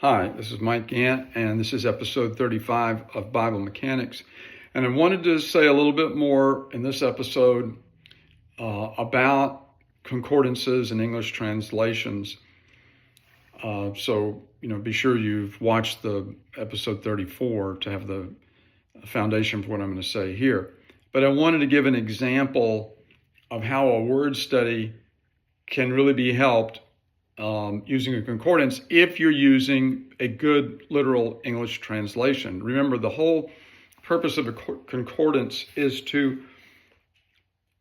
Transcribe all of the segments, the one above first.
Hi, this is Mike Gant, and this is episode 35 of Bible Mechanics. And I wanted to say a little bit more in this episode about concordances and English translations. So, be sure you've watched the episode 34 to have the foundation for what I'm going to say here. But I wanted to give an example of how a word study can really be helped using a concordance if you're using a good literal English translation. Remember, the whole purpose of a concordance is to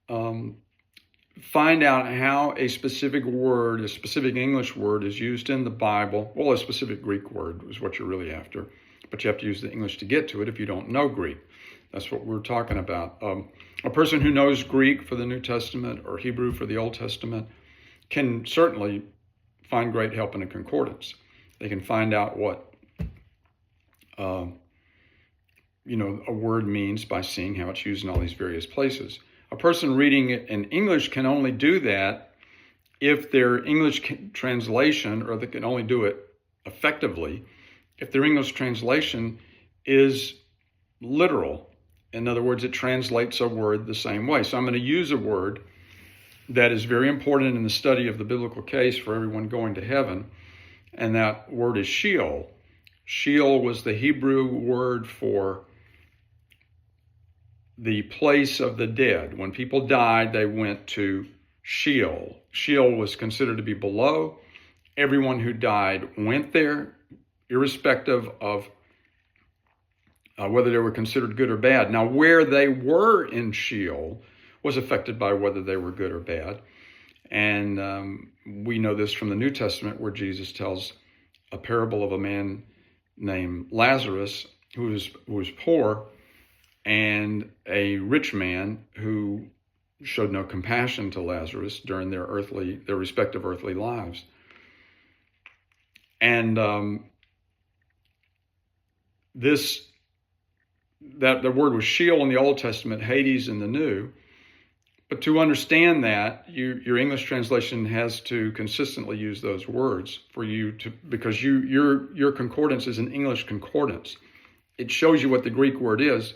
find out how a specific word, a specific English word is used in the Bible. Well, a specific Greek word is what you're really after, but you have to use the English to get to it if you don't know Greek. That's what we're talking about. A person who knows Greek for the New Testament or Hebrew for the Old Testament can certainly find great help in a concordance. They can find out what a word means by seeing how it's used in all these various places. A person reading it in English can only do that if their English translation, or they can only do it effectively, if their English translation is literal. In other words, it translates a word the same way. So I'm going to use a word that is very important in the study of the biblical case for everyone going to heaven, and that word is Sheol. Sheol was the Hebrew word for the place of the dead. When people died, they went to Sheol. Sheol was considered to be below. Everyone who died went there, irrespective of whether they were considered good or bad. Now, where they were in Sheol was affected by whether they were good or bad. And we know this from the New Testament, where Jesus tells a parable of a man named Lazarus who was poor, and a rich man who showed no compassion to Lazarus during their respective earthly lives. And that the word was Sheol in the Old Testament, Hades in the New. But to understand that, your English translation has to consistently use those words for you to, because your concordance is an English concordance. It shows you what the Greek word is,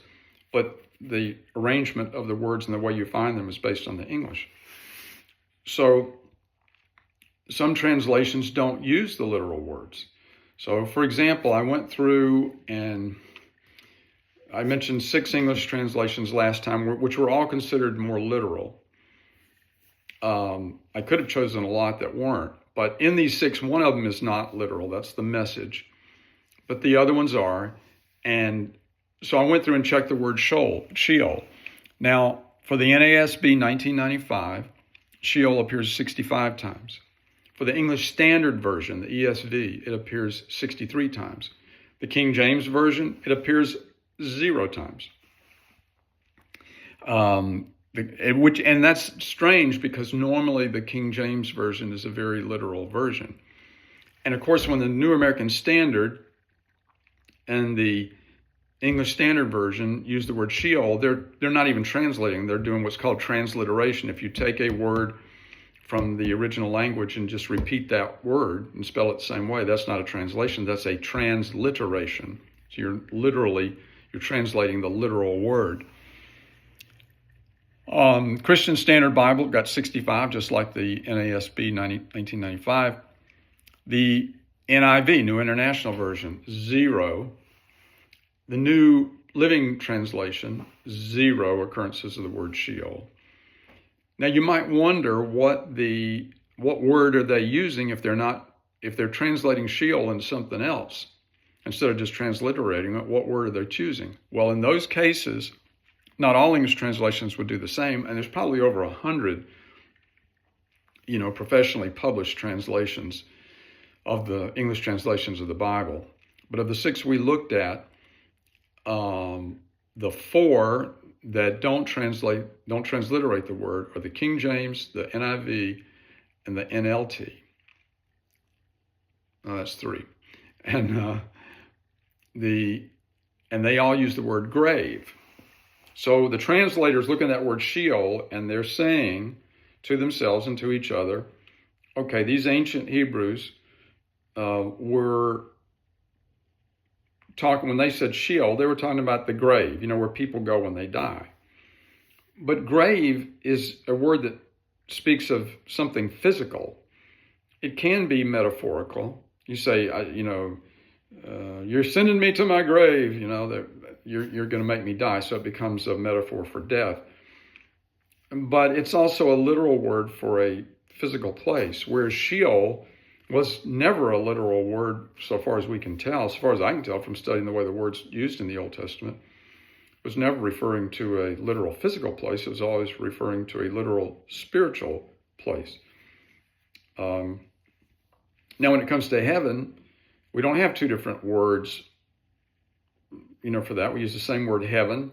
but the arrangement of the words and the way you find them is based on the English. So some translations don't use the literal words. So, for example, I went through and I mentioned 6 English translations last time, which were all considered more literal. I could have chosen a lot that weren't, but in these 6, one of them is not literal. That's the Message. But the other ones are. And so I went through and checked the word Sheol. Now, for the NASB 1995, Sheol appears 65 times. For the English Standard Version, the ESV, it appears 63 times. The King James Version, it appears 0 times. And that's strange, because normally the King James Version is a very literal version. And of course, when the New American Standard and the English Standard Version use the word Sheol, they're not even translating. They're doing what's called transliteration. If you take a word from the original language and just repeat that word and spell it the same way, that's not a translation. That's a transliteration. So you're translating the literal word. Christian Standard Bible got 65, just like the NASB 1995. The NIV, New International Version, 0. The New Living Translation, 0 occurrences of the word Sheol. Now you might wonder what word are they using if they're translating Sheol into something else instead of just transliterating it. What word are they choosing? Well, in those cases, not all English translations would do the same, and there's probably over 100, professionally published translations of the English translations of the Bible. But of the 6 we looked at, the 4 that don't transliterate the word are the King James, the NIV, and the NLT. That's 3, and they all use the word grave. So the translators look at that word Sheol, and they're saying to themselves and to each other, okay, these ancient Hebrews were when they said Sheol, they were talking about the grave, where people go when they die. But grave is a word that speaks of something physical. It can be metaphorical. You say, you're sending me to my grave, that you're going to make me die. So it becomes a metaphor for death. But it's also a literal word for a physical place, whereas Sheol was never a literal word so far as we can tell, as far as I can tell from studying the way the word's used in the Old Testament. It was never referring to a literal physical place. It was always referring to a literal spiritual place. Now, when it comes to heaven, we don't have two different words, for that. We use the same word heaven,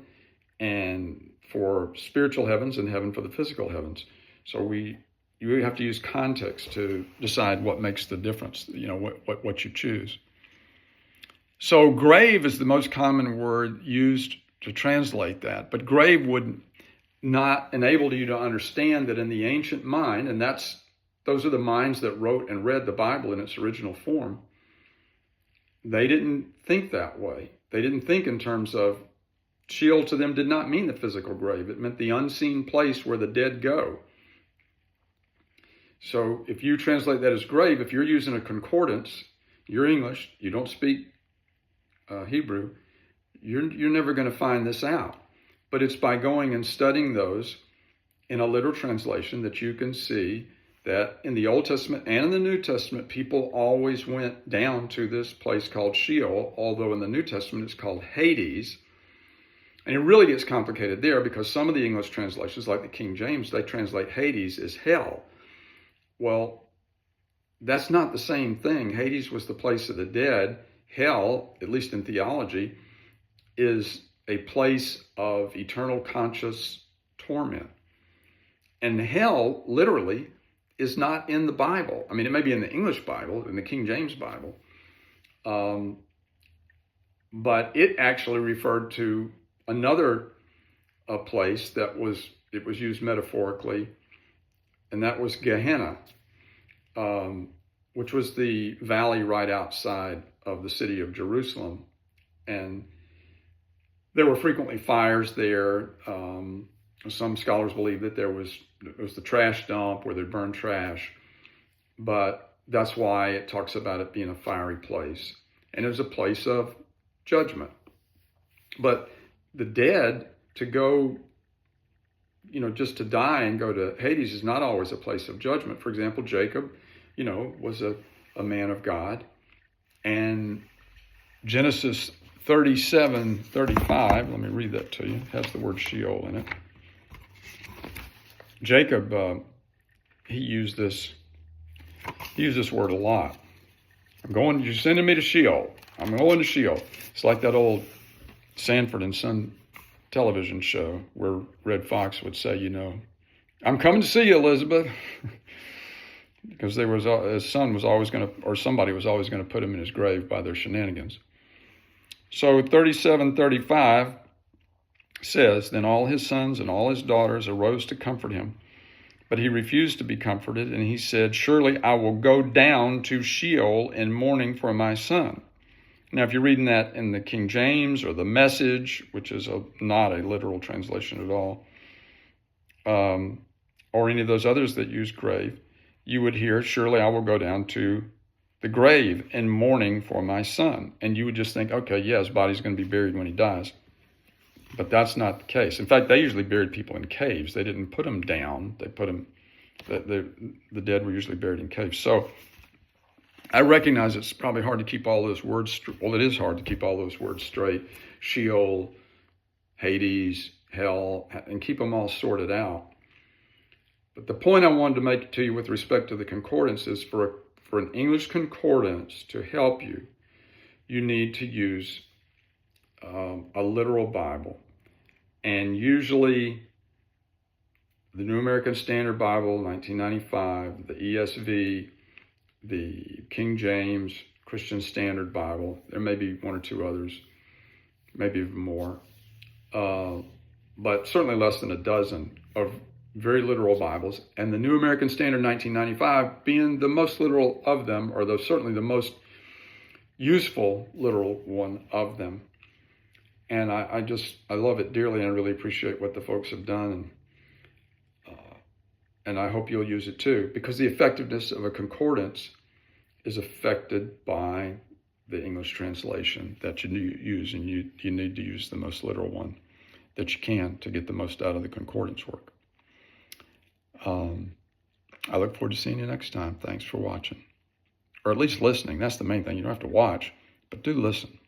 and for spiritual heavens and heaven for the physical heavens. So you have to use context to decide what makes the difference, what you choose. So grave is the most common word used to translate that, but grave would not enable you to understand that in the ancient mind, and those are the minds that wrote and read the Bible in its original form, they didn't think that way. They didn't think in terms of Sheol. To them did not mean the physical grave. It meant the unseen place where the dead go. So if you translate that as grave, if you're using a concordance, you're English, you don't speak Hebrew, you're never going to find this out. But it's by going and studying those in a literal translation that you can see that in the Old Testament and in the New Testament, people always went down to this place called Sheol, although in the New Testament it's called Hades. And it really gets complicated there because some of the English translations, like the King James, they translate Hades as hell. Well, that's not the same thing. Hades was the place of the dead. Hell, at least in theology, is a place of eternal conscious torment. And hell, literally, is not in the Bible. I mean, it may be in the English Bible, in the King James Bible, but it actually referred to another place that was used metaphorically, and that was Gehenna, which was the valley right outside of the city of Jerusalem. And there were frequently fires there. Some scholars believe that it was the trash dump where they burned trash, but that's why it talks about it being a fiery place. And it was a place of judgment. But the dead, to go, just to die and go to Hades is not always a place of judgment. For example, Jacob, was a man of God. And Genesis 37:35, let me read that to you. It has the word Sheol in it. Jacob, he used this word a lot. You're sending me to Sheol. I'm going to Sheol. It's like that old Sanford and Son television show where Red Fox would say, I'm coming to see you, Elizabeth. Because his son was always going to, or somebody was always going to put him in his grave by their shenanigans. So 37:35 says, Then all his sons and all his daughters arose to comfort him. But he refused to be comforted, and he said, Surely I will go down to Sheol in mourning for my son. Now, if you're reading that in the King James or the Message, which is not a literal translation at all, or any of those others that use grave, you would hear, Surely I will go down to the grave in mourning for my son. And you would just think, okay, yeah, his body's going to be buried when he dies. But that's not the case. In fact, they usually buried people in caves. They didn't put them down. They put them, the dead were usually buried in caves. So I recognize it's probably hard to keep all those words. Well, it is hard to keep all those words straight. Sheol, Hades, hell, and keep them all sorted out. But the point I wanted to make to you with respect to the concordance is for an English concordance to help you, you need to use a literal Bible. And usually the New American Standard Bible, 1995, the ESV, the King James Christian Standard Bible, there may be one or two others, maybe even more, but certainly less than a dozen of very literal Bibles. And the New American Standard 1995 being the most literal of them, or certainly the most useful literal one of them. And I love it dearly, and I really appreciate what the folks have done. And I hope you'll use it too, because the effectiveness of a concordance is affected by the English translation that you use, and you need to use the most literal one that you can to get the most out of the concordance work. I look forward to seeing you next time. Thanks for watching, or at least listening. That's the main thing. You don't have to watch, but do listen.